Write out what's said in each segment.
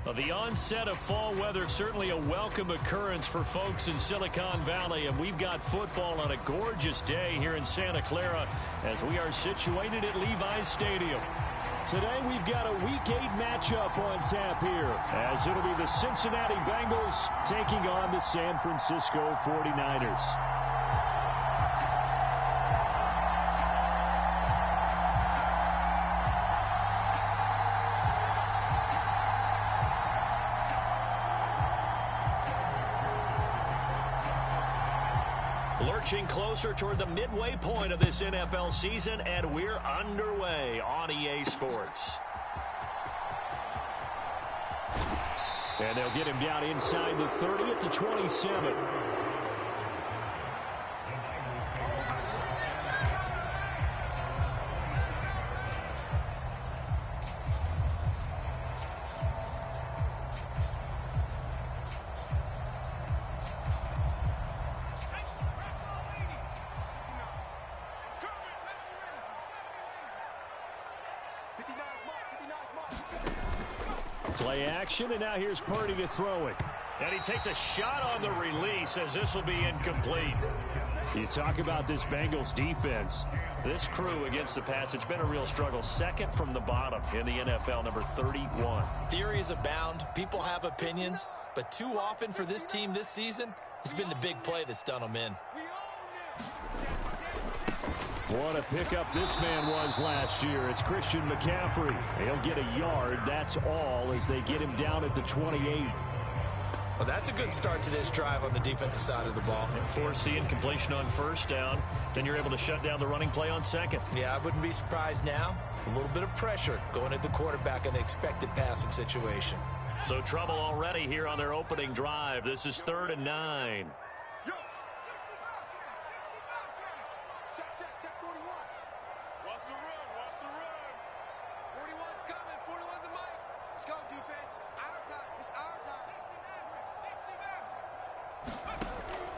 Well, the onset of fall weather, certainly a welcome occurrence for folks in Silicon Valley, and we've got football on a gorgeous day here in Santa Clara as we are situated at Levi's Stadium. Today we've got a Week 8 matchup on tap here, as it'll be the Cincinnati Bengals taking on the San Francisco 49ers. Lurching closer toward the midway point of this NFL season, and we're underway on EA Sports. And they'll get him down inside the 30 at the 27. Play action, and now here's Purdy to throw it. And he takes a shot on the release as this will be incomplete. You talk about this Bengals defense. This crew against the pass, it's been a real struggle. Second from the bottom in the NFL, number 31. Theories abound. People have opinions. But too often for this team this season, it's been the big play that's done them in. What a pickup this man was last year. It's Christian McCaffrey. He'll get a yard. That's all as they get him down at the 28. Well, that's a good start to this drive on the defensive side of the ball. And forcing completion on first down. Then you're able to shut down the running play on second. Yeah, I wouldn't be surprised now. A little bit of pressure going at the quarterback in an expected passing situation. So trouble already here on their opening drive. This is 3rd and 9.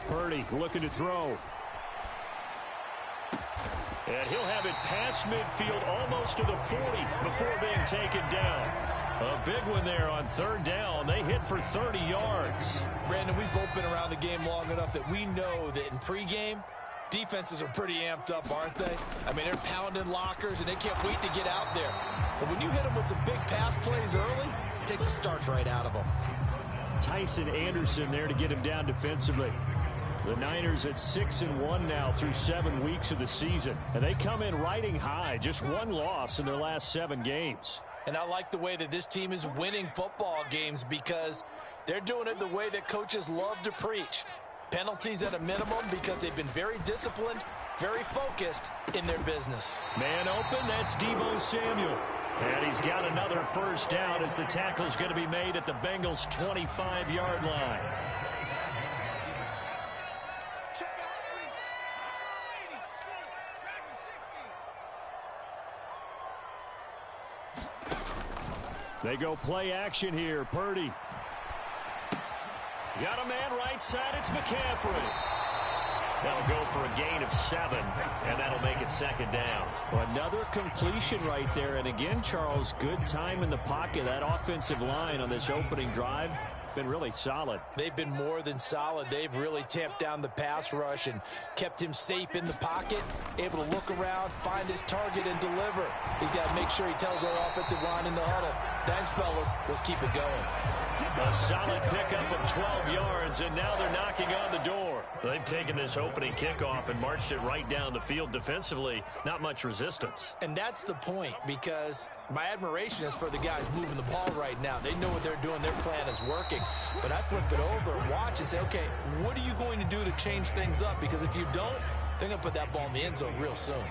Purdy looking to throw. And he'll have it past midfield almost to the 40 before being taken down. A big one there on 3rd down. They hit for 30 yards. Brandon, we've both been around the game long enough that we know that in pregame, defenses are pretty amped up, aren't they? I mean, they're pounding lockers, and they can't wait to get out there. But when you hit them with some big pass plays early, it takes the starch right out of them. Tyson Anderson there to get him down defensively. The Niners at 6-1 now through 7 weeks of the season. And they come in riding high. Just one loss in their last 7 games. And I like the way that this team is winning football games because they're doing it the way that coaches love to preach. Penalties at a minimum because they've been very disciplined, very focused in their business. Man open, that's Deebo Samuel. And he's got another first down as the tackle's going to be made at the Bengals' 25-yard line. They go play action here. Purdy. Got a man right side. It's McCaffrey. That'll go for a gain of 7, and that'll make it 2nd down. Well, another completion right there. And again, Charles, good time in the pocket. That offensive line on this opening drive been really solid. They've been more than solid. They've really tamped down the pass rush and kept him safe in the pocket, able to look around, find his target, and deliver. He's got to make sure he tells our offensive line in the huddle, thanks, fellas, let's keep it going. A solid pickup of 12 yards, and now they're knocking on the door. They've taken this opening kickoff and marched it right down the field defensively. Not much resistance. And that's the point, because my admiration is for the guys moving the ball right now. They know what they're doing. Their plan is working. But I flip it over and watch and say, okay, what are you going to do to change things up? Because if you don't, they're going to put that ball in the end zone real soon.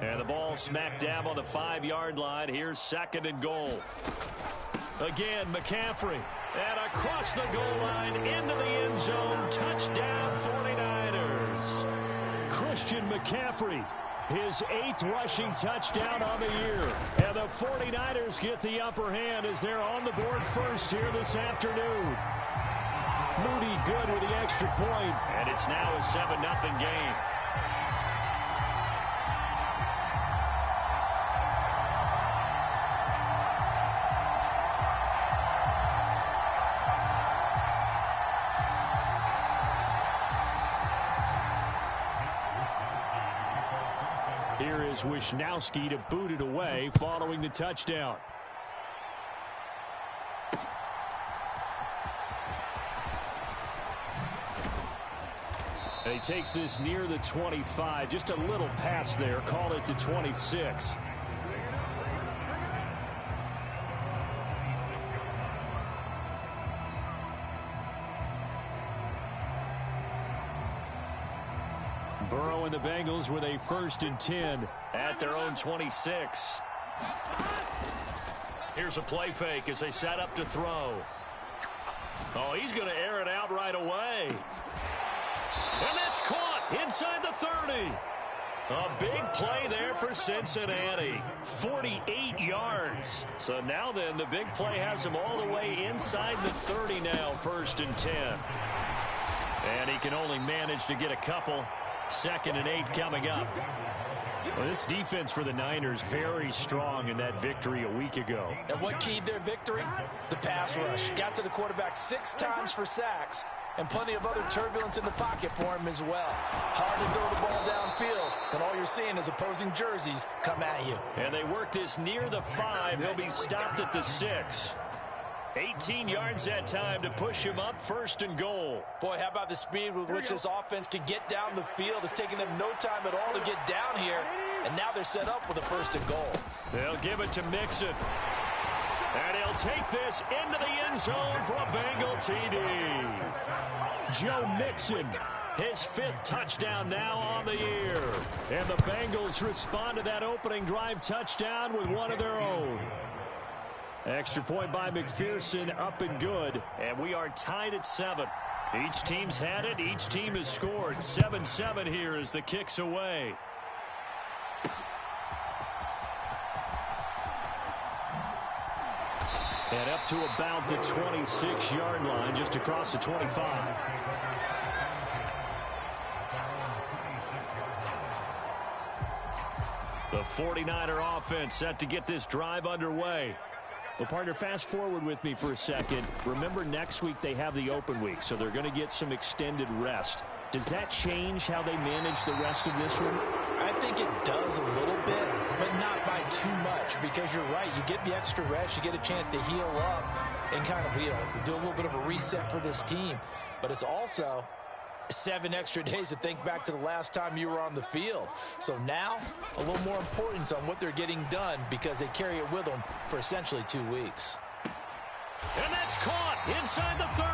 And the ball smack dab on the 5-yard line. Here's 2nd and goal. Again, McCaffrey. And across the goal line into the end zone. Touchdown 49ers. Christian McCaffrey, his 8th rushing touchdown on the year. And the 49ers get the upper hand as they're on the board first here this afternoon. Moody good with the extra point. And it's now a 7-0 game. Here is Wisnowski to boot it away following the touchdown. And he takes this near the 25. Just a little pass there. Call it the 26. Burrow and the Bengals with a 1st and 10 at their own 26. Here's a play fake as they set up to throw. Oh, he's going to air it out right away. And that's caught inside the 30. A big play there for Cincinnati. 48 yards. So now then, the big play has him all the way inside the 30 now, 1st and 10. And he can only manage to get a couple. 2nd and 8 coming up. Well, this defense for the Niners very strong in that victory a week ago. And what keyed their victory? The pass rush. Got to the quarterback 6 times for sacks, and plenty of other turbulence in the pocket for him as well. Hard to throw the ball downfield, and all you're seeing is opposing jerseys come at you. And they work this near the 5. He'll be stopped at the 6. 18 yards that time to push him up, 1st and goal. Boy, how about the speed with which this offense can get down the field? It's taken them no time at all to get down here, and now they're set up with a 1st and goal. They'll give it to Mixon. And he'll take this into the end zone for a Bengal TD. Joe Mixon, his 5th touchdown now on the year. And the Bengals respond to that opening drive touchdown with one of their own. Extra point by McPherson, up and good. And we are tied at 7. Each team's had it. Each team has scored. 7-7 here as the kick's away. And up to about the 26-yard line, just across the 25. The 49er offense set to get this drive underway. Well, partner, fast forward with me for a second. Remember, next week they have the open week, so they're going to get some extended rest. Does that change how they manage the rest of this one? I think it does a little bit, but not by too much, because you're right. You get the extra rest, you get a chance to heal up and kind of, do a little bit of a reset for this team. But it's also 7 extra days to think back to the last time you were on the field. So now, a little more importance on what they're getting done because they carry it with them for essentially 2 weeks. And that's caught inside the 30.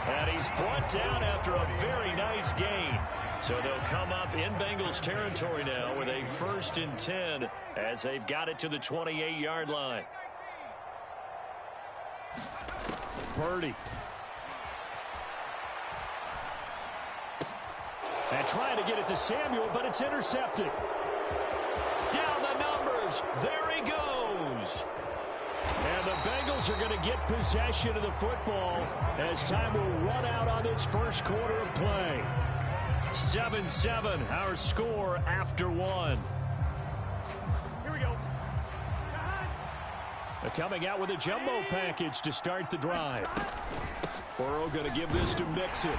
And he's brought down after a very nice gain. So they'll come up in Bengals territory now with a 1st and 10 as they've got it to the 28-yard line. Purdy. And trying to get it to Samuel, but it's intercepted. Down the numbers. There he goes. And the Bengals are going to get possession of the football as time will run out on this first quarter of play. 7-7, our score after 1. Here we go. They're coming out with a jumbo package to start the drive. Burrow going to give this to Mixon.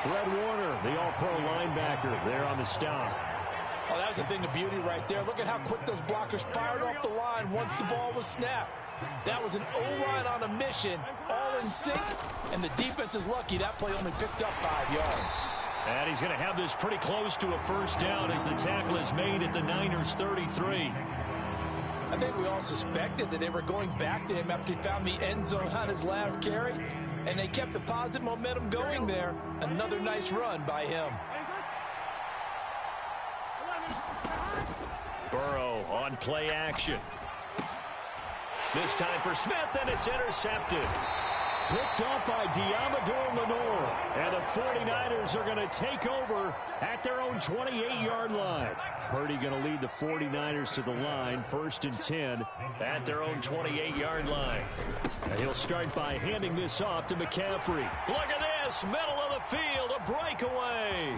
Fred Warner, the all-pro linebacker, there on the stop. Oh, that was a thing of beauty right there. Look at how quick those blockers fired off the line once the ball was snapped. That was an O-line on a mission, all in sync, and the defense is lucky that play only picked up 5 yards. And he's going to have this pretty close to a first down as the tackle is made at the Niners' 33. I think we all suspected that they were going back to him after he found the end zone on his last carry, and they kept the positive momentum going there. Another nice run by him. Burrow on play action. This time for Smith, and it's intercepted. Picked up by Diamador Lenore. And the 49ers are going to take over at their own 28-yard line. Purdy going to lead the 49ers to the line, 1st and 10 at their own 28-yard line. And he'll start by handing this off to McCaffrey. Look at this, middle of the field, a breakaway.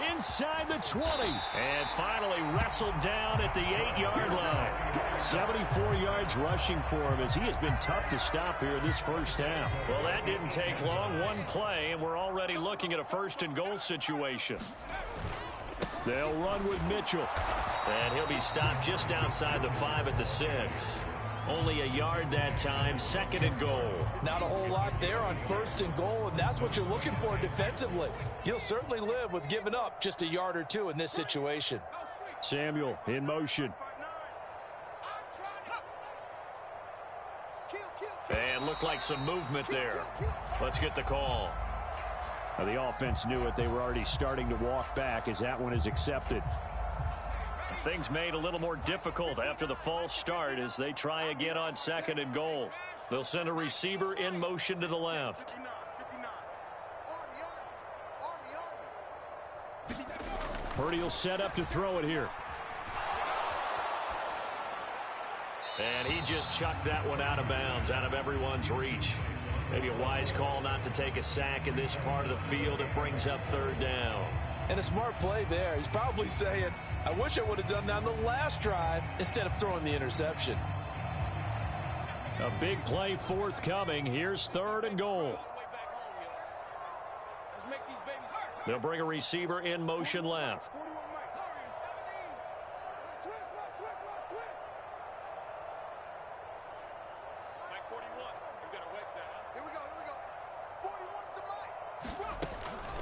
Inside the 20. And finally wrestled down at the 8-yard line. 74 yards rushing for him as he has been tough to stop here this first half. Well, that didn't take long. One play, and we're already looking at a 1st and goal situation. They'll run with Mitchell. And he'll be stopped just outside the 5 at the 6. Only a yard that time, 2nd and goal. Not a whole lot there on 1st and goal, and that's what you're looking for defensively. You'll certainly live with giving up just a yard or two in this situation. Samuel in motion. And looked like some movement there. Let's get the call. Now, the offense knew it. They were already starting to walk back as that one is accepted. Things made a little more difficult after the false start as they try again on 2nd and goal. They'll send a receiver in motion to the left. Purdy will set up to throw it here. And he just chucked that one out of bounds, out of everyone's reach. Maybe a wise call not to take a sack in this part of the field. It brings up 3rd down. And a smart play there. He's probably saying, I wish I would have done that on the last drive instead of throwing the interception. A big play forthcoming. Here's 3rd and goal. They'll bring a receiver in motion left.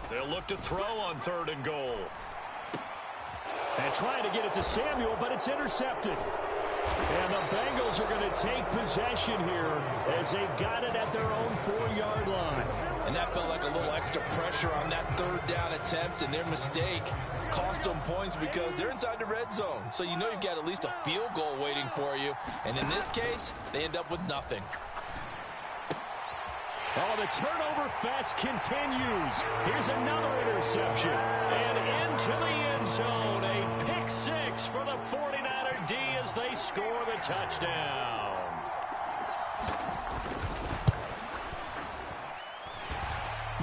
They'll look to throw on 3rd and goal. And trying to get it to Samuel, but it's intercepted. And the Bengals are going to take possession here as they've got it at their own 4-yard line. And that felt like a little extra pressure on that 3rd down attempt, and their mistake cost them points because they're inside the red zone. So you know you've got at least a field goal waiting for you. And in this case, they end up with nothing. Oh, the turnover fest continues. Here's another interception. And into the end zone. A pick 6 for the 49er D as they score the touchdown.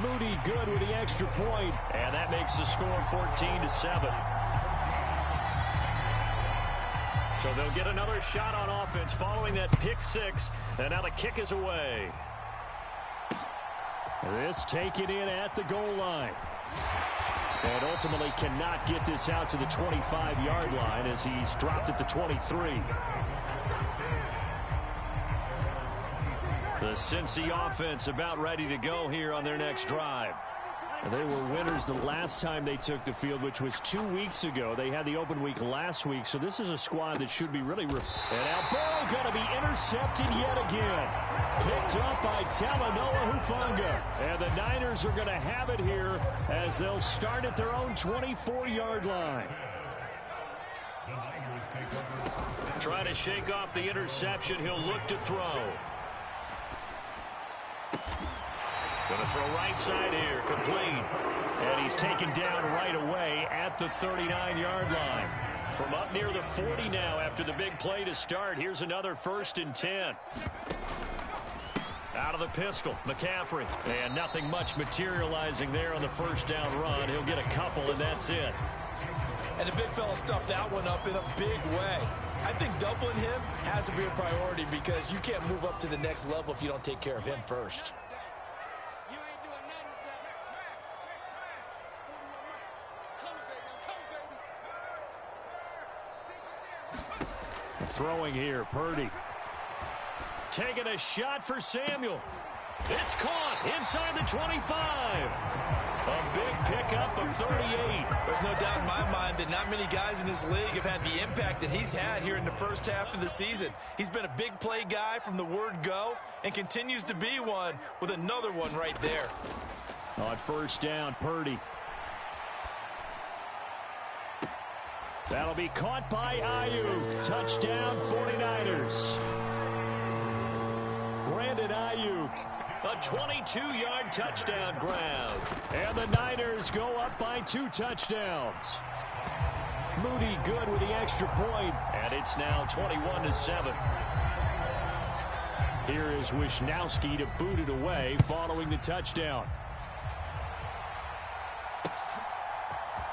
Moody good with the extra point. And that makes the score 14-7. So they'll get another shot on offense following that pick 6. And now the kick is away. This taken in at the goal line. And ultimately cannot get this out to the 25-yard line as he's dropped at the 23. The Cincy offense about ready to go here on their next drive. They were winners the last time they took the field, which was 2 weeks ago. They had the open week last week, so this is a squad that should be really... And now Burrow going to be intercepted yet again. Picked up by Talanoa Hufanga. And the Niners are going to have it here as they'll start at their own 24-yard line. Trying to shake off the interception. He'll look to throw. Going to throw right side here, complete. And he's taken down right away at the 39-yard line. From up near the 40 now after the big play to start. Here's another 1st and 10. Out of the pistol, McCaffrey. And nothing much materializing there on the 1st down run. He'll get a couple, and that's it. And the big fella stuffed that one up in a big way. I think doubling him has to be a priority because you can't move up to the next level if you don't take care of him first. Throwing here, Purdy. Taking a shot for Samuel. It's caught inside the 25. A big pickup of 38. There's no doubt in my mind that not many guys in this league have had the impact that he's had here in the first half of the season. He's been a big play guy from the word go and continues to be one with another one right there. On 1st down, Purdy. That'll be caught by Ayuk. Touchdown, 49ers. Brandon Ayuk. A 22-yard touchdown grab. And the Niners go up by 2 touchdowns. Moody good with the extra point. And it's now 21-7. Here is Wisnowski to boot it away following the touchdown.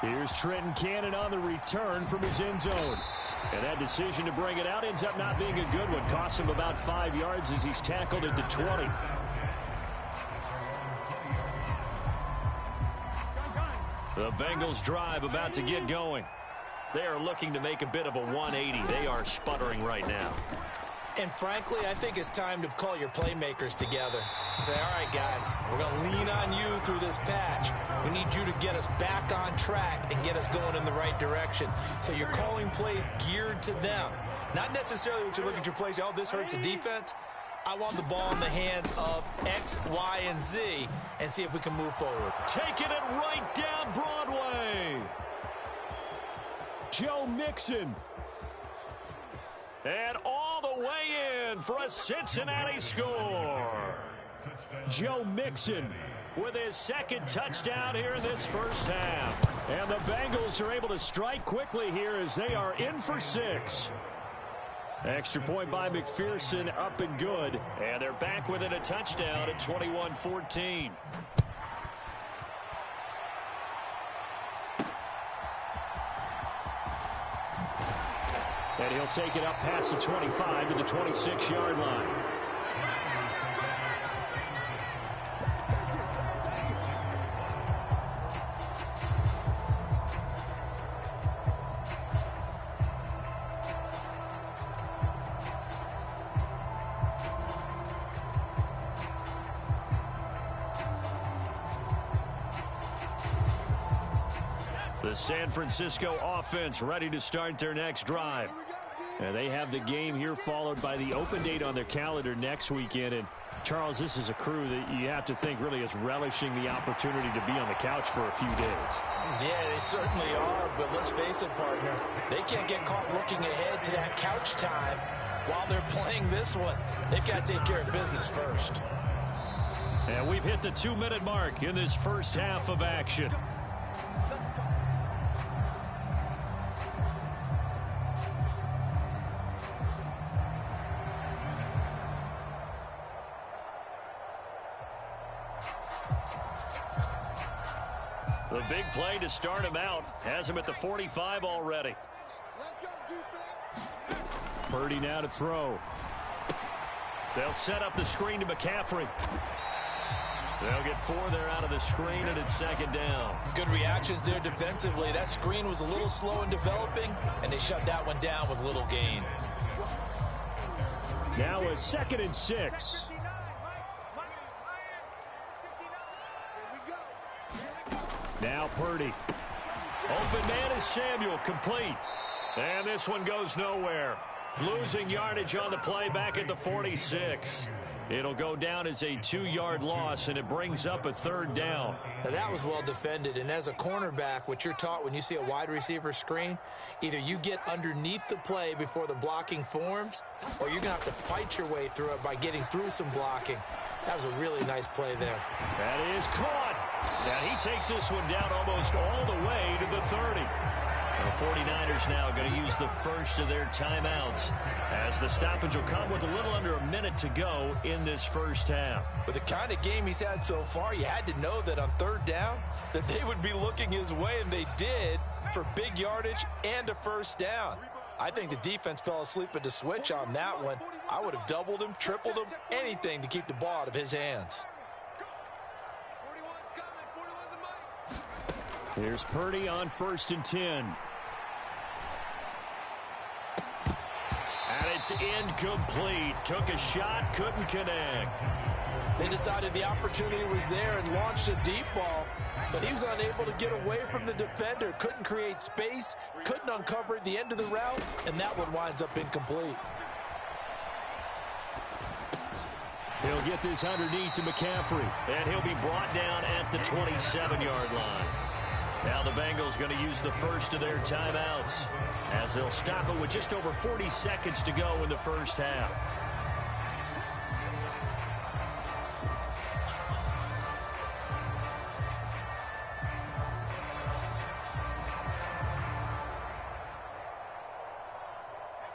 Here's Trenton Cannon on the return from his end zone. And that decision to bring it out ends up not being a good one. Costs him about 5 yards as he's tackled at the 20. The Bengals drive about to get going. They are looking to make a bit of a 180. They are sputtering right now. And frankly, I think it's time to call your playmakers together and say, all right, guys, we're going to lean on you through this patch. We need you to get us back on track and get us going in the right direction. So you're calling plays geared to them. Not necessarily what you look at your plays, oh, this hurts the defense. I want the ball in the hands of X, Y, and Z and see if we can move forward. Taking it right down Broadway. Joe Mixon. And all the way in for a Cincinnati score. Joe Mixon with his second touchdown here in this first half. And the Bengals are able to strike quickly here as they are in for 6. Extra point by McPherson, up and good. And they're back within a touchdown at 21-14. And he'll take it up past the 25 to the 26-yard line. The San Francisco offense ready to start their next drive. And they have the game here followed by the open date on their calendar next weekend. And Charles, this is a crew that you have to think really is relishing the opportunity to be on the couch for a few days. Yeah, they certainly are, but let's face it, partner. They can't get caught looking ahead to that couch time while they're playing this one. They've got to take care of business first. And we've hit the 2-minute mark in this first half of action. The big play to start him out has him at the 45 already. Purdy now to throw. They'll set up the screen to McCaffrey. They'll get 4 there out of the screen, and it's second down. Good reactions there defensively. That screen was a little slow in developing, and they shut that one down with little gain. Now a 2nd and 6. Now Purdy. Open man is Samuel, complete. And this one goes nowhere. Losing yardage on the play back at the 46. It'll go down as a 2-yard loss, and it brings up a 3rd down. Now that was well defended, and as a cornerback, what you're taught when you see a wide receiver screen, either you get underneath the play before the blocking forms, or you're going to have to fight your way through it by getting through some blocking. That was a really nice play there. That is caught. And he takes this one down almost all the way to the 30. The 49ers now going to use the first of their timeouts as the stoppage will come with a little under a minute to go in this first half. With the kind of game he's had so far, you had to know that on 3rd down that they would be looking his way, and they did, for big yardage and a first down. I think the defense fell asleep at the switch on that one. I would have doubled him, tripled him, anything to keep the ball out of his hands. Here's Purdy on 1st and 10. And it's incomplete. Took a shot, couldn't connect. They decided the opportunity was there and launched a deep ball, but he was unable to get away from the defender. Couldn't create space, couldn't uncover the end of the route, and that one winds up incomplete. He'll get this underneath to McCaffrey. And he'll be brought down at the 27-yard line. Now the Bengals going to use the first of their timeouts as they'll stop it with just over 40 seconds to go in the first half.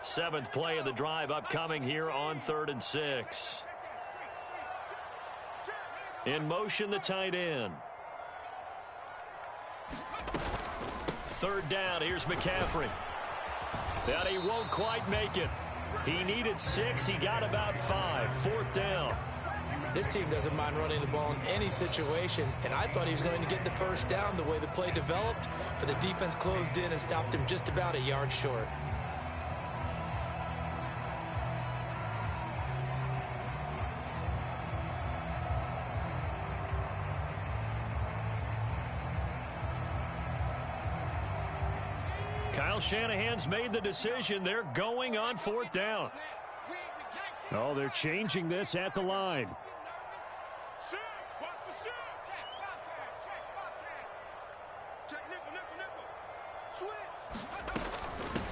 Seventh play of the drive upcoming here on 3rd and 6. In motion, the tight end. 3rd down, here's McCaffrey. But he won't quite make it. He needed 6, he got about 5. 4th down. This team doesn't mind running the ball in any situation, and I thought he was going to get the first down the way the play developed, but the defense closed in and stopped him just about a yard short. Kyle Shanahan's made the decision. They're going on fourth down. Oh, they're changing this at the line.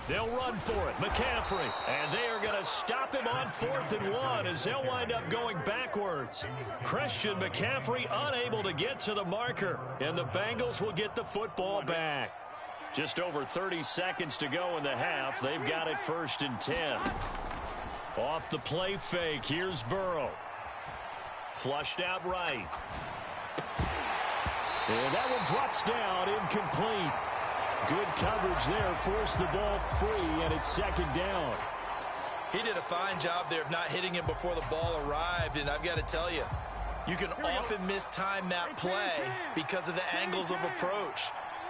They'll run for it. McCaffrey. And they are going to stop him on 4th and 1 as they'll wind up going backwards. Christian McCaffrey unable to get to the marker. And the Bengals will get the football back. Just over 30 seconds to go in the half. They've got it 1st and 10. Off the play fake. Here's Burrow. Flushed out right. And that one drops down, incomplete. Good coverage there. Forced the ball free, and it's 2nd down. He did a fine job there of not hitting him before the ball arrived, and I've got to tell you, you can often mistime that play because of the angles of approach.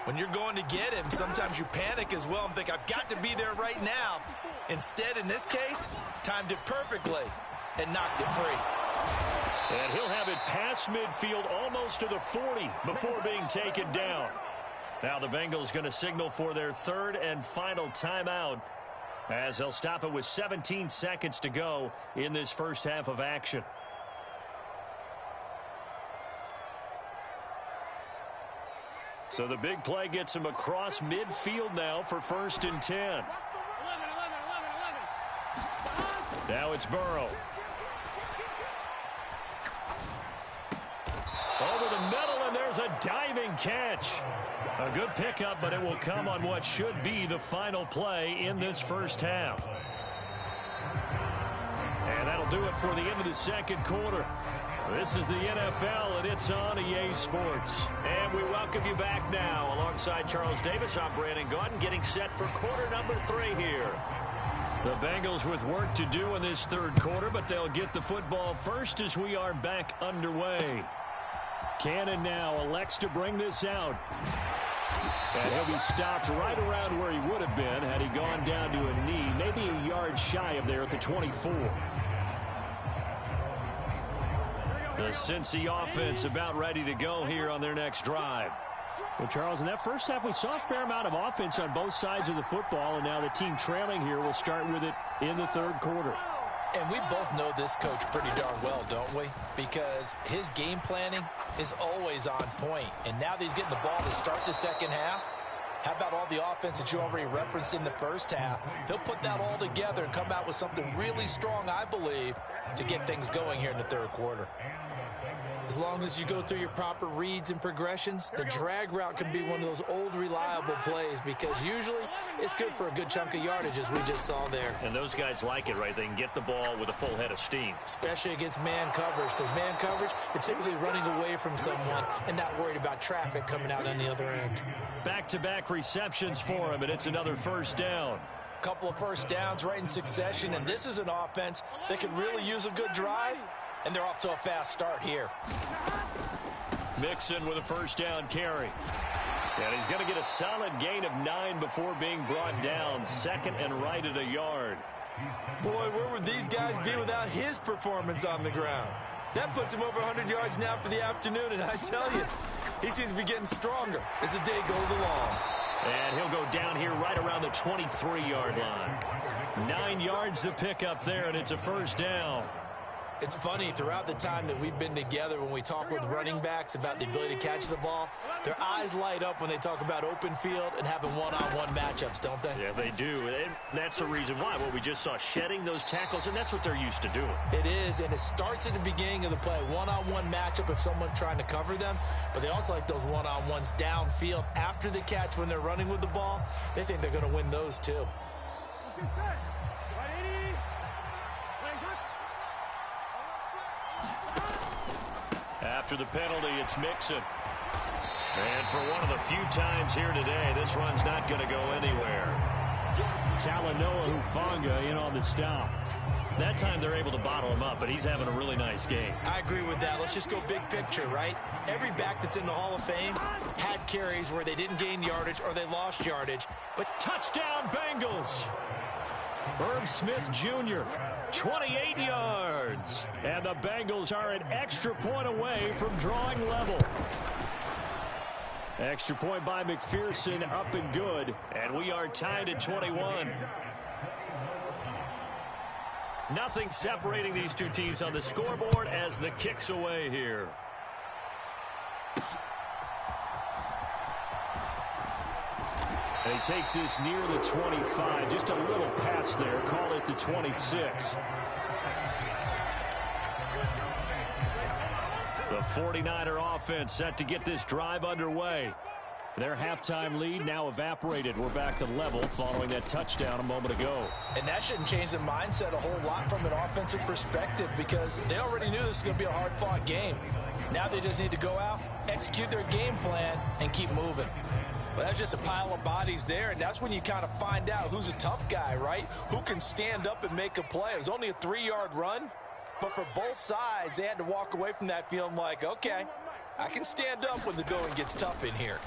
When you're going to get him, sometimes you panic as well and think, I've got to be there right now. Instead, in this case, timed it perfectly and knocked it free. And he'll have it past midfield almost to the 40 before being taken down. Now the Bengals going to signal for their 3rd and final timeout as they'll stop it with 17 seconds to go in this first half of action. So the big play gets him across midfield now for 1st and 10. Now it's Burrow. Over the middle, and there's a diving catch. A good pickup, but it will come on what should be the final play in this first half. And that'll do it for the end of the 2nd quarter. This is the NFL, and it's on EA Sports. And we welcome you back now. Alongside Charles Davis, I'm Brandon Gaudin, getting set for quarter number 3 here. The Bengals with work to do in this 3rd quarter, but they'll get the football first as we are back underway. Cannon now elects to bring this out. And he'll be stopped right around where he would have been had he gone down to a knee, maybe a yard shy of there at the 24. The Cincy offense about ready to go here on their next drive. Well, Charles, in that first half, we saw a fair amount of offense on both sides of the football, and now the team trailing here will start with it in the 3rd quarter. And we both know this coach pretty darn well, don't we? Because his game planning is always on point. And now that he's getting the ball to start the 2nd half, how about all the offense that you already referenced in the first half? He'll put that all together and come out with something really strong, I believe, to get things going here in the 3rd quarter. As long as you go through your proper reads and progressions, the drag route can be one of those old reliable plays because usually it's good for a good chunk of yardage as we just saw there. And those guys like it, right? They can get the ball with a full head of steam. Especially against man coverage, because man coverage, you're typically running away from someone and not worried about traffic coming out on the other end. Back-to-back receptions for him, and it's another 1st down. Couple of first downs right in succession, and this is an offense that could really use a good drive. And they're off to a fast start here. Mixon with a 1st down carry. And he's going to get a solid gain of 9 before being brought down. 2nd and right at a yard. Boy, where would these guys be without his performance on the ground? That puts him over 100 yards now for the afternoon, and I tell you, he seems to be getting stronger as the day goes along. And he'll go down here right around the 23-yard line. 9 yards to pick up there, and it's a 1st down. It's funny, throughout the time that we've been together, when we talk with running backs about the ability to catch the ball, their eyes light up when they talk about open field and having one-on-one matchups, don't they? Yeah, they do. And that's the reason why. Well, we just saw shedding those tackles, and that's what they're used to doing. It is, and it starts at the beginning of the play. One-on-one matchup if someone's trying to cover them, but they also like those one-on-ones downfield after the catch when they're running with the ball. They think they're going to win those, too. After the penalty, it's Mixon. And for one of the few times here today, this run's not going to go anywhere. Talanoa Hufanga in on the stop. That time they're able to bottle him up, but he's having a really nice game. I agree with that. Let's just go big picture, right? Every back that's in the Hall of Fame had carries where they didn't gain yardage or they lost yardage. But touchdown, Bengals. Herb Smith Jr., 28 yards. And the Bengals are an extra point away from drawing level. Extra point by McPherson, up and good. And we are tied at 21. Nothing separating these two teams on the scoreboard as the kick's away here. And he takes this near the 25. Just a little pass there. Call it the 26. The 49er offense set to get this drive underway. Their halftime lead now evaporated. We're back to level following that touchdown a moment ago. And that shouldn't change the mindset a whole lot from an offensive perspective because they already knew this was going to be a hard-fought game. Now they just need to go out, execute their game plan, and keep moving. Well, that's just a pile of bodies there, and that's when you kind of find out who's a tough guy, right? Who can stand up and make a play. It was only a 3-yard run, but for both sides, they had to walk away from that feeling like, okay, I can stand up when the going gets tough in here.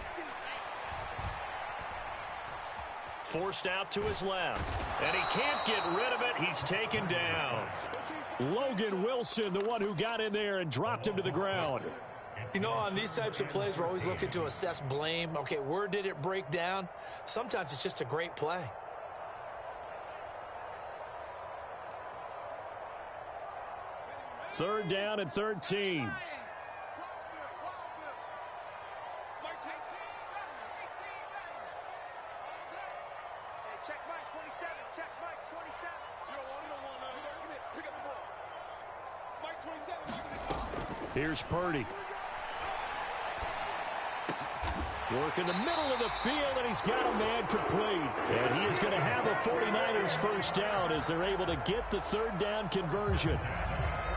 Forced out to his left, and he can't get rid of it. He's taken down. Logan Wilson, the one who got in there and dropped him to the ground. You know, on these types of plays, we're always looking to assess blame. Okay, where did it break down? Sometimes it's just a great play. Third down and 13. Here's Purdy. Work in the middle of the field, and he's got a man complete. And he is going to have a 49ers first down as they're able to get the third down conversion.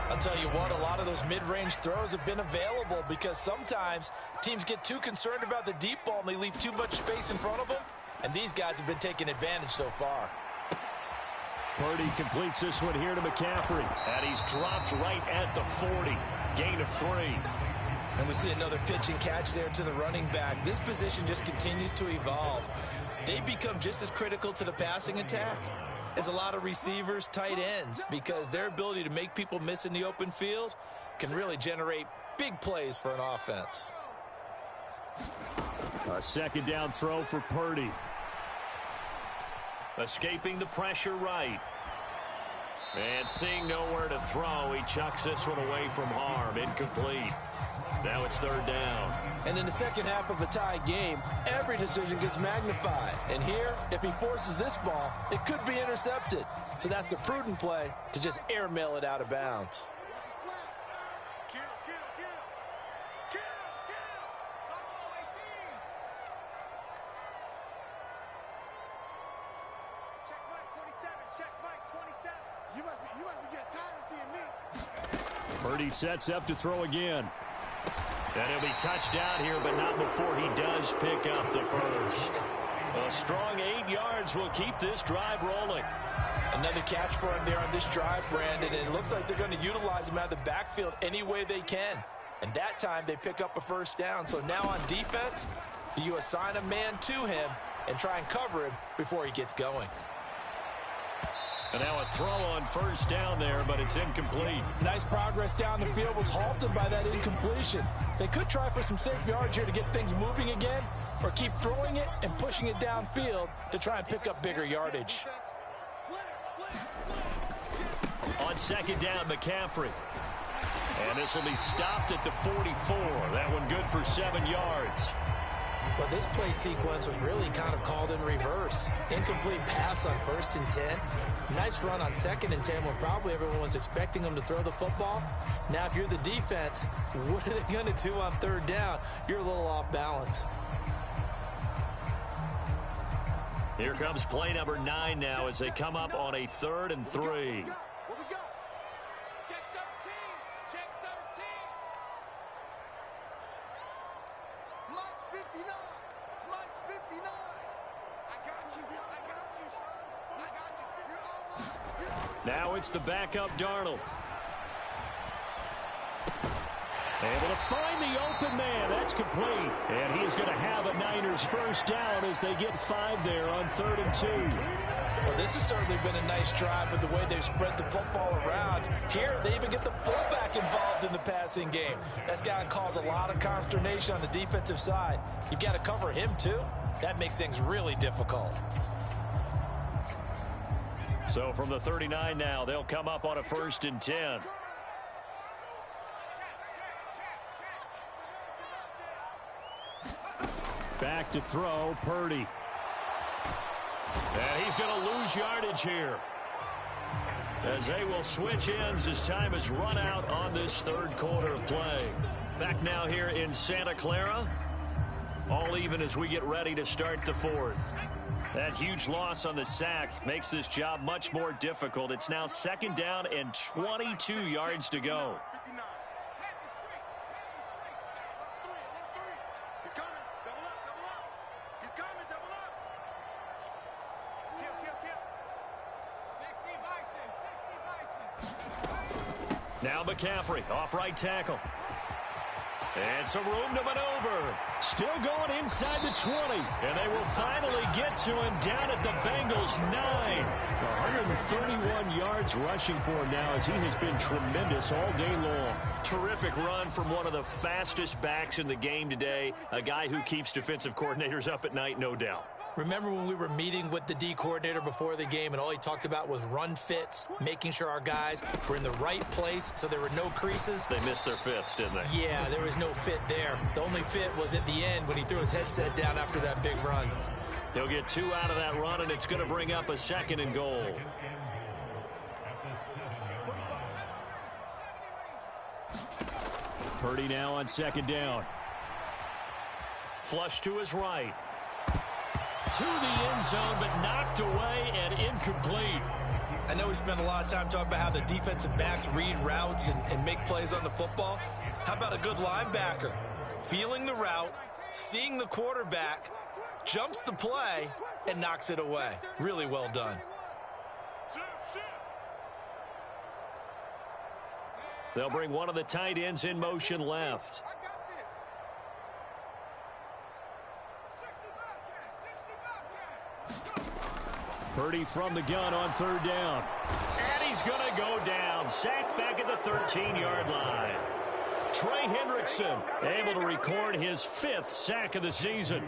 I'll tell you what, a lot of those mid-range throws have been available because sometimes teams get too concerned about the deep ball and they leave too much space in front of them. And these guys have been taking advantage so far. Purdy completes this one here to McCaffrey. And he's dropped right at the 40. Gain of 3. And we see another pitch and catch there to the running back. This position just continues to evolve. They become just as critical to the passing attack as a lot of receivers, tight ends, because their ability to make people miss in the open field can really generate big plays for an offense. A second down throw for Purdy. Escaping the pressure right. And seeing nowhere to throw, he chucks this one away from harm. Incomplete. Now it's third down. And in the second half of a tie game, every decision gets magnified. And here, if he forces this ball, it could be intercepted. So that's the prudent play to just airmail it out of bounds. Purdy sets up to throw again. And he'll be touched down here, but not before he does pick up the first. A strong 8 yards will keep this drive rolling. Another catch for him there on this drive, Brandon, and it looks like they're going to utilize him out of the backfield any way they can. And that time they pick up a first down. So now on defense, you assign a man to him and try and cover him before he gets going. And now a throw on first down there, but it's incomplete. Nice progress down the field was halted by that incompletion. They could try for some safe yards here to get things moving again, or keep throwing it and pushing it downfield to try and pick up bigger yardage. On second down, McCaffrey. And this will be stopped at the 44. That one good for 7 yards. Well, this play sequence was really kind of called in reverse. Incomplete pass on 1st and 10. Nice run on 2nd and 10 when probably everyone was expecting them to throw the football. Now, if you're the defense, what are they going to do on 3rd down? You're a little off balance. Here comes play number 9 now as they come up on a 3rd and 3. Now it's the backup Darnold. Able to find the open man. That's complete. And he is going to have a Niners first down as they get 5 there on 3rd and 2. Well, this has certainly been a nice drive with the way they've spread the football around. Here, they even get the fullback involved in the passing game. That's got to cause a lot of consternation on the defensive side. You've got to cover him, too. That makes things really difficult. So from the 39 now, they'll come up on a 1st and 10. Back to throw, Purdy. And he's going to lose yardage here, as they will switch ends as time has run out on this 3rd quarter of play. Back now here in Santa Clara. All even as we get ready to start the 4th. That huge loss on the sack makes this job much more difficult. It's now 2nd down and 22 yards to go. Now McCaffrey off right tackle. And some room to maneuver. Still going inside the 20. And they will finally get to him down at the Bengals' 9. 131 yards rushing for him now as he has been tremendous all day long. Terrific run from one of the fastest backs in the game today. A guy who keeps defensive coordinators up at night, no doubt. Remember when we were meeting with the D coordinator before the game and all he talked about was run fits, making sure our guys were in the right place so there were no creases? They missed their fits, didn't they? Yeah, there was no fit there. The only fit was at the end when he threw his headset down after that big run. He'll get 2 out of that run, and it's going to bring up a 2nd and goal. Purdy now on 2nd down. Flush to his right. To the end zone, but knocked away and incomplete. I know we spent a lot of time talking about how the defensive backs read routes and make plays on the football. How about a good linebacker? Feeling the route, seeing the quarterback, jumps the play, and knocks it away. Really well done. They'll bring one of the tight ends in motion left. Purdy from the gun on 3rd down. And he's going to go down. Sacked back at the 13-yard line. Trey Hendrickson able to record his 5th sack of the season.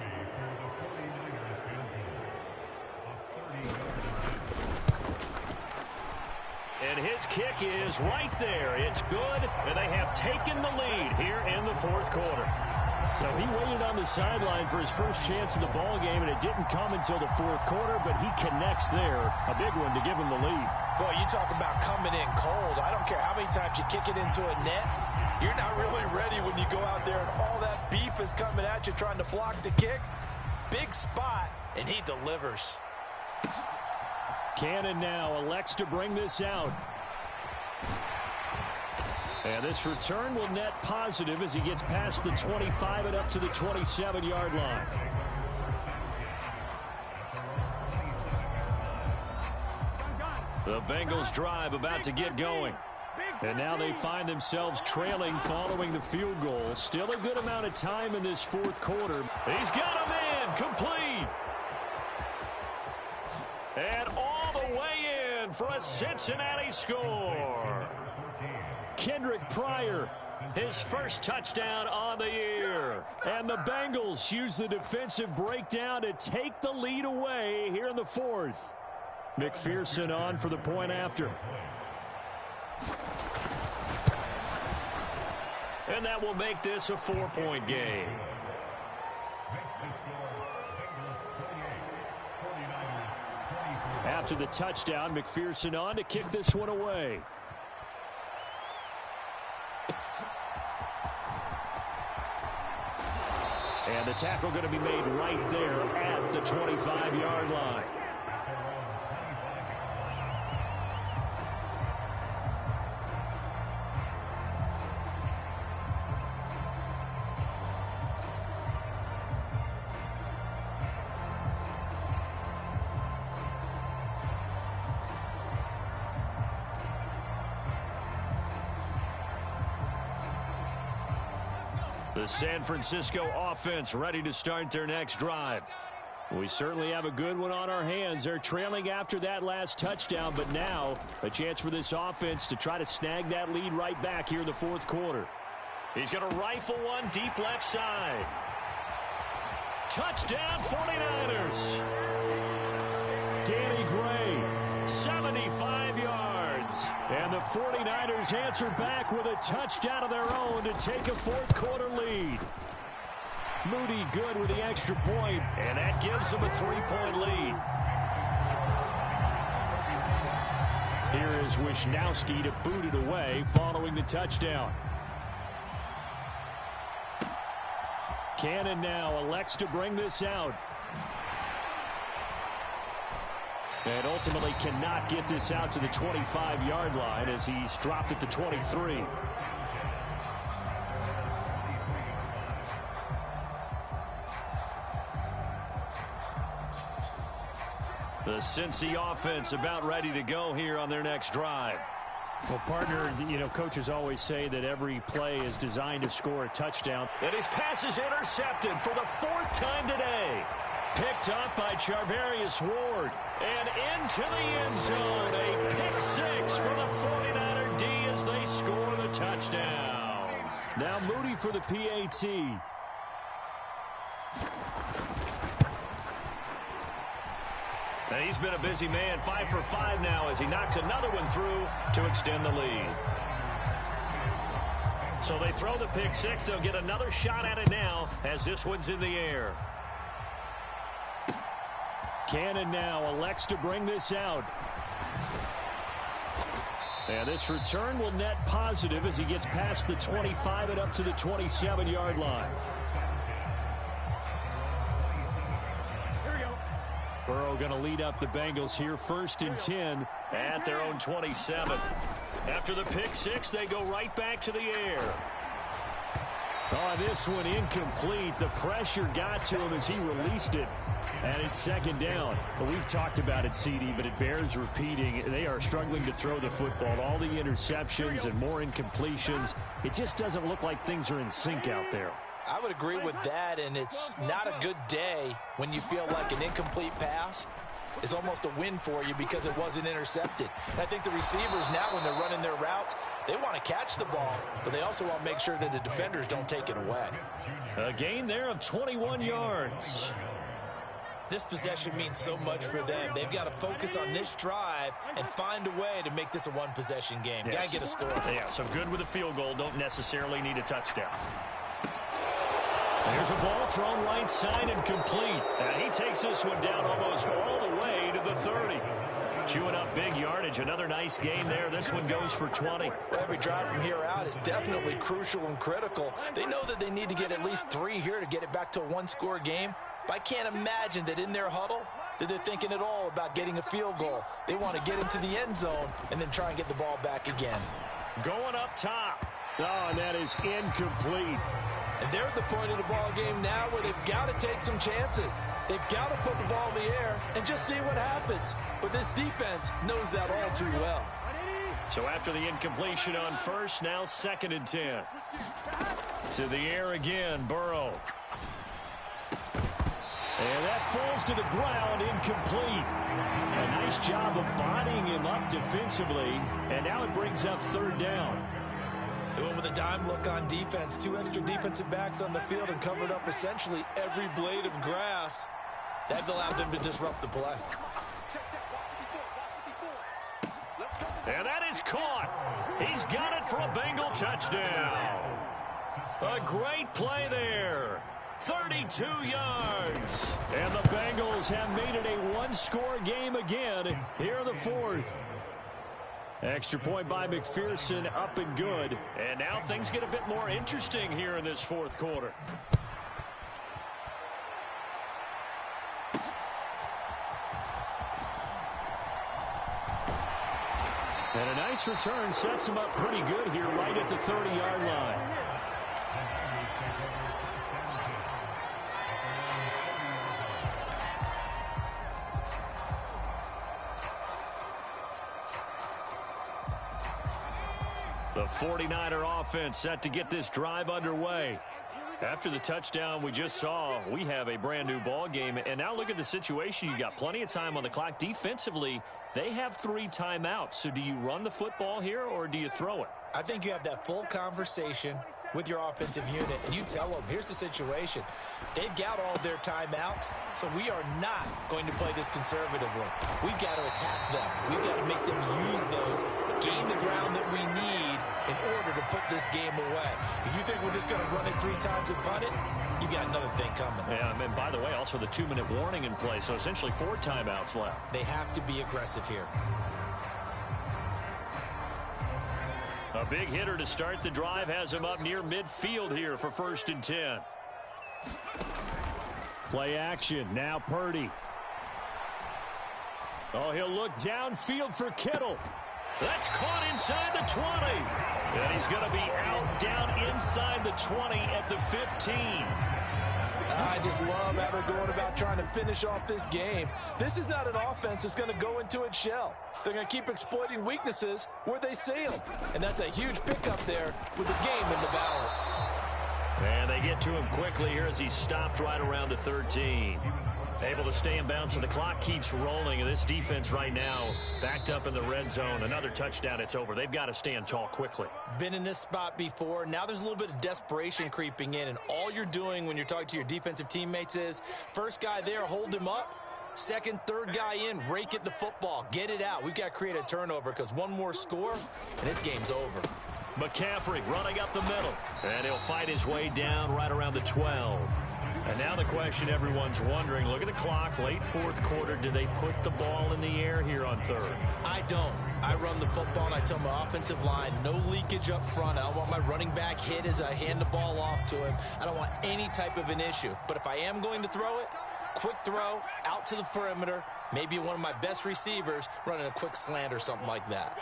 And his kick is right there. It's good, and they have taken the lead here in the 4th quarter. So he waited on the sideline for his first chance in the ball game, and it didn't come until the 4th quarter, but he connects there. A big one to give him the lead. Boy, you talk about coming in cold. I don't care how many times you kick it into a net. You're not really ready when you go out there and all that beef is coming at you trying to block the kick. Big spot, and he delivers. Cannon now elects to bring this out. And this return will net positive as he gets past the 25 and up to the 27-yard line. The Bengals drive about to get going. And now they find themselves trailing following the field goal. Still a good amount of time in this 4th quarter. He's got a man complete. And all the way in for a Cincinnati score. Kendrick Pryor, his first touchdown on the year. And the Bengals use the defensive breakdown to take the lead away here in the 4th. McPherson on for the point after. And that will make this a 4-point game. After the touchdown, McPherson on to kick this one away. And the tackle going to be made right there at the 25-yard line. The San Francisco offense ready to start their next drive. We certainly have a good one on our hands. They're trailing after that last touchdown, but now a chance for this offense to try to snag that lead right back here in the fourth quarter. He's going to rifle one deep left side. Touchdown 49ers. Danny Gray, 75 yards. And the 49ers answer back with a touchdown of their own to take a fourth quarter lead. Moody good with the extra point, and that gives them a 3-point lead. Here is Wisnowski to boot it away following the touchdown. Cannon now elects to bring this out. And ultimately cannot get this out to the 25-yard line as he's dropped at the 23. The Cincy offense about ready to go here on their next drive. Well, partner, you know, coaches always say that every play is designed to score a touchdown. And his pass is intercepted for the fourth time today. Picked up by Charvarius Ward. And into the end zone. A pick six for the 49er D as they score the touchdown. Now Moody for the PAT. And he's been a busy man, 5 for 5 now as he knocks another one through to extend the lead. So they throw the pick six. They'll get another shot at it now as this one's in the air. Cannon now elects to bring this out. And this return will net positive as he gets past the 25 and up to the 27-yard line. Burrow going to lead up the Bengals here, 1st and 10 at their own 27. After the pick six, they go right back to the air. Oh, this one incomplete. The pressure got to him as he released it. And it's 2nd down. Well, we've talked about it, CD, but it bears repeating. They are struggling to throw the football. All the interceptions and more incompletions. It just doesn't look like things are in sync out there. I would agree with that, and it's not a good day when you feel like an incomplete pass is almost a win for you because it wasn't intercepted. And I think the receivers now, when they're running their routes, they want to catch the ball, but they also want to make sure that the defenders don't take it away. A gain there of 21 yards. This possession means so much for them. They've got to focus on this drive and find a way to make this a one-possession game. Yes. Got to get a score. Yeah, so good with a field goal. Don't necessarily need a touchdown. There's a ball thrown right side and complete. And he takes this one down almost all the way to the 30. Chewing up big yardage. Another nice gain there. This one goes for 20. Well, every drive from here out is definitely crucial and critical. They know that they need to get at least 3 here to get it back to a one-score game. But I can't imagine that in their huddle that they're thinking at all about getting a field goal. They want to get into the end zone and then try and get the ball back again. Going up top. Oh, and that is incomplete. And they're at the point of the ball game now where they've got to take some chances. They've got to put the ball in the air and just see what happens. But this defense knows that all too well. So after the incompletion on first, now 2nd and 10. To the air again, Burrow. And that falls to the ground, incomplete. A nice job of bodying him up defensively. And now it brings up 3rd down. They went with a dime look on defense. 2 extra defensive backs on the field and covered up essentially every blade of grass. That allowed them to disrupt the play. And that is caught. He's got it for a Bengal touchdown. A great play there. 32 yards. And the Bengals have made it a one-score game again here in the 4th. Extra point by McPherson, up and good. And now things get a bit more interesting here in this 4th quarter. And a nice return sets him up pretty good here right at the 30-yard line. The 49er offense set to get this drive underway. After the touchdown we just saw, we have a brand new ball game. And now look at the situation. You got plenty of time on the clock. Defensively, they have 3 timeouts. So do you run the football here or do you throw it? I think you have that full conversation with your offensive unit, and you tell them, here's the situation. They've got all their timeouts, so we are not going to play this conservatively. We've got to attack them. We've got to make them use those, gain the ground that we need in order to put this game away. If you think we're just going to run it 3 times and punt it, you got another thing coming. Yeah, and by the way, also the 2-minute warning in play, so essentially 4 timeouts left. They have to be aggressive here. A big hitter to start the drive has him up near midfield here for 1st and 10. Play action. Now Purdy. Oh, he'll look downfield for Kittle. That's caught inside the 20. And he's going to be out down inside the 20 at the 15. I just love how they're going about trying to finish off this game. This is not an offense that's going to go into its shell. They're going to keep exploiting weaknesses where they see them. And that's a huge pickup there with the game in the balance. And they get to him quickly here as he stopped right around the 13. Able to stay in bounds, so the clock keeps rolling. And this defense right now backed up in the red zone. Another touchdown, it's over. They've got to stand tall quickly. Been in this spot before. Now there's a little bit of desperation creeping in. And all you're doing when you're talking to your defensive teammates is, first guy there, hold him up. Second, third guy in, rake at the football. Get it out. We've got to create a turnover because one more score, and this game's over. McCaffrey running up the middle. And he'll fight his way down right around the 12. And now the question everyone's wondering, look at the clock, late 4th quarter. Do they put the ball in the air here on 3rd? I don't. I run the football, and I tell my offensive line, no leakage up front. I don't want my running back hit as I hand the ball off to him. I don't want any type of an issue. But if I am going to throw it, quick throw, out to the perimeter, maybe one of my best receivers running a quick slant or something like that.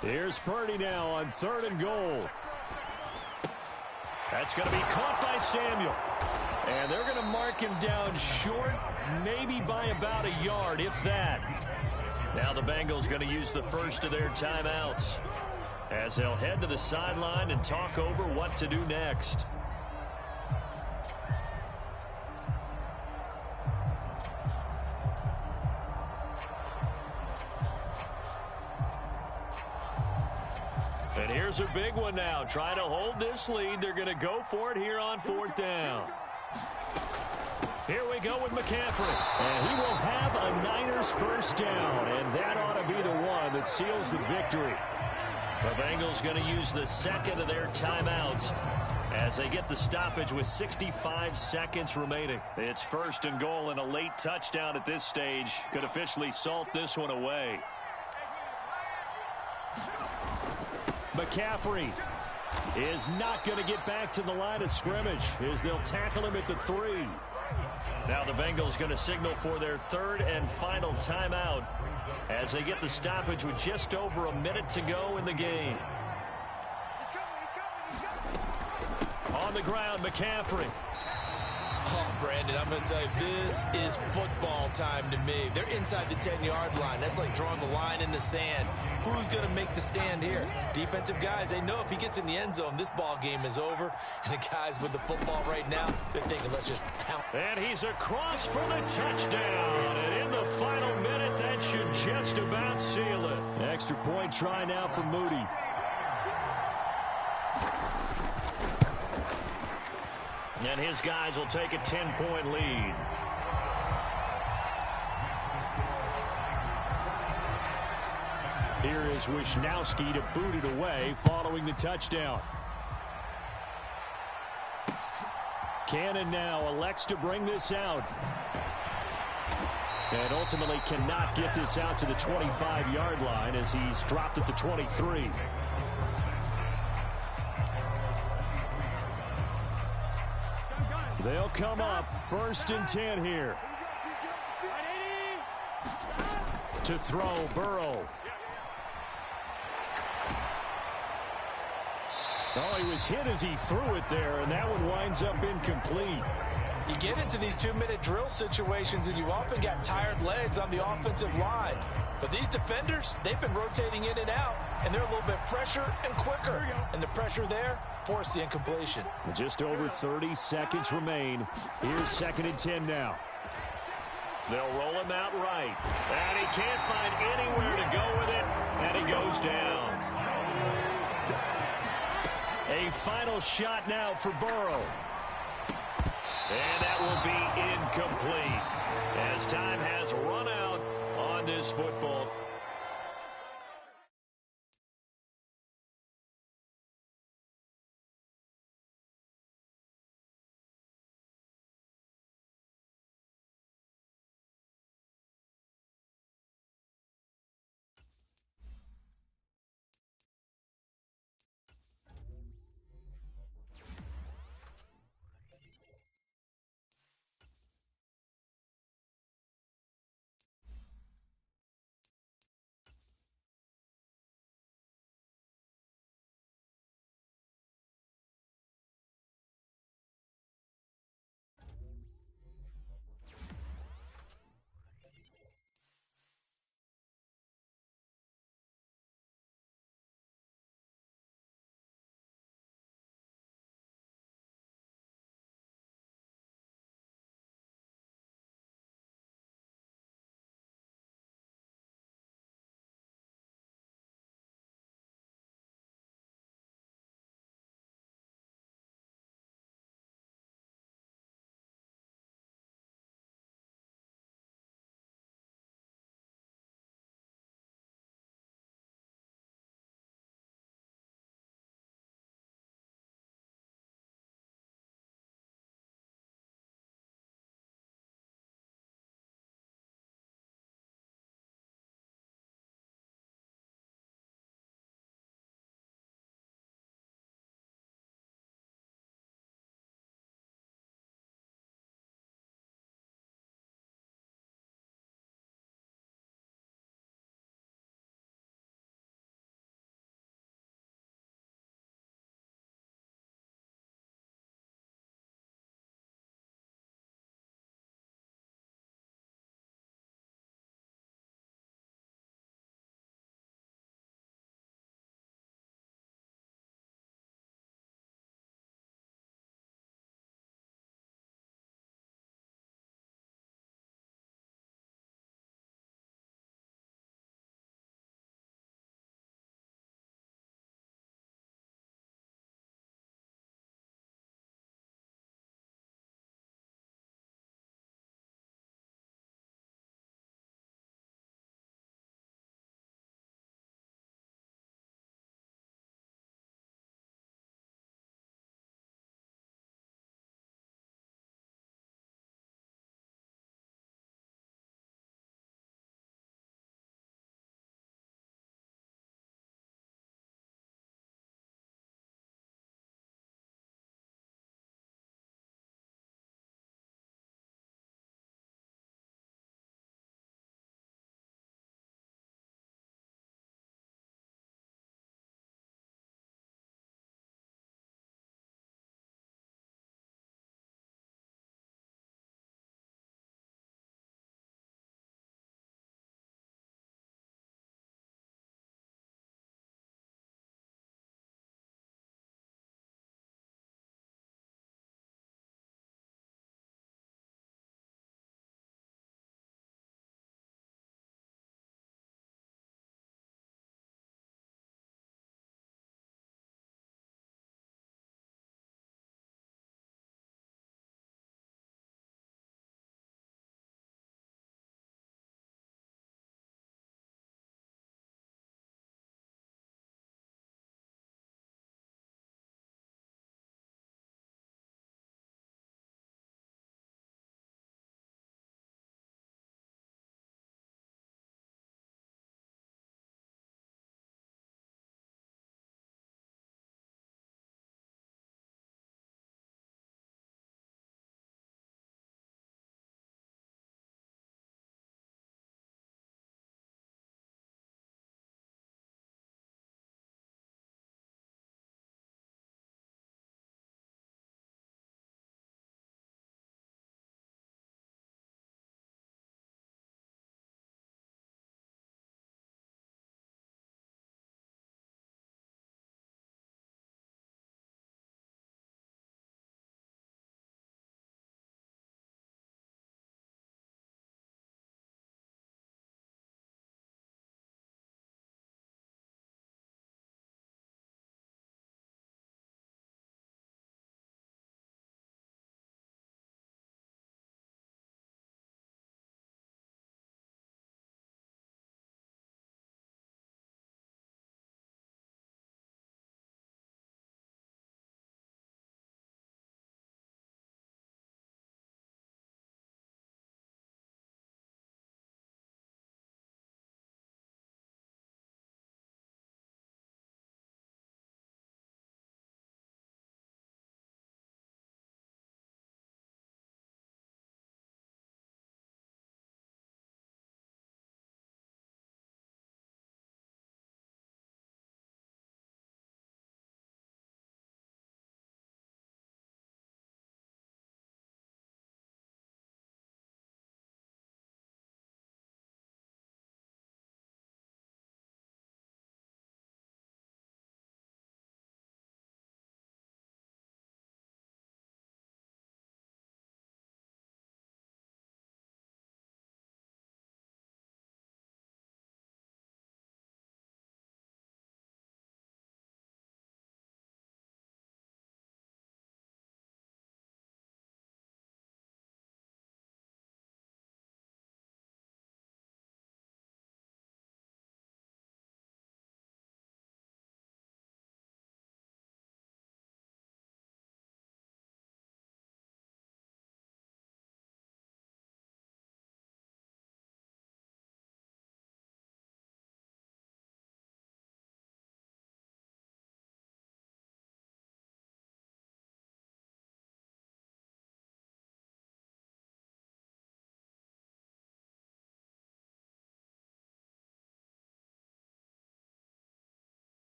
Here's Purdy now on 3rd and goal. That's going to be caught by Samuel. And they're going to mark him down short, maybe by about a yard, if that. Now the Bengals going to use the first of their timeouts as they'll head to the sideline and talk over what to do next. And here's a big one now. Trying to hold this lead. They're going to go for it here on 4th down. Here we go with McCaffrey. And he will have a Niners first down. And that ought to be the one that seals the victory. The Bengals going to use the second of their timeouts as they get the stoppage with 65 seconds remaining. It's 1st and goal, and a late touchdown at this stage could officially salt this one away. McCaffrey is not going to get back to the line of scrimmage as they'll tackle him at the 3. Now the Bengals going to signal for their 3rd and final timeout as they get the stoppage with just over a minute to go in the game. On the ground, McCaffrey. Oh, Brandon, I'm going to tell you, this is football time to me. They're inside the 10-yard line. That's like drawing the line in the sand. Who's going to make the stand here? Defensive guys, they know if he gets in the end zone, this ball game is over. And the guys with the football right now, they're thinking, let's just pound. And he's across for the touchdown. And in the final minute, that should just about seal it. Extra point try now for Moody. And his guys will take a 10-point lead. Here is Wisnowski to boot it away following the touchdown. Cannon now elects to bring this out. And ultimately cannot get this out to the 25-yard line as he's dropped at the 23. They'll come up 1st and 10 here. To throw, Burrow. Oh, he was hit as he threw it there, and that one winds up incomplete. You get into these 2-minute drill situations, and you often got tired legs on the offensive line. But these defenders, they've been rotating in and out, and they're a little bit fresher and quicker. And the pressure there forced the incompletion. Just over 30 seconds remain. Here's 2nd and 10 now. They'll roll him out right. And he can't find anywhere to go with it, and he goes down. A final shot now for Burrow. And that will be incomplete as time has run out on this football.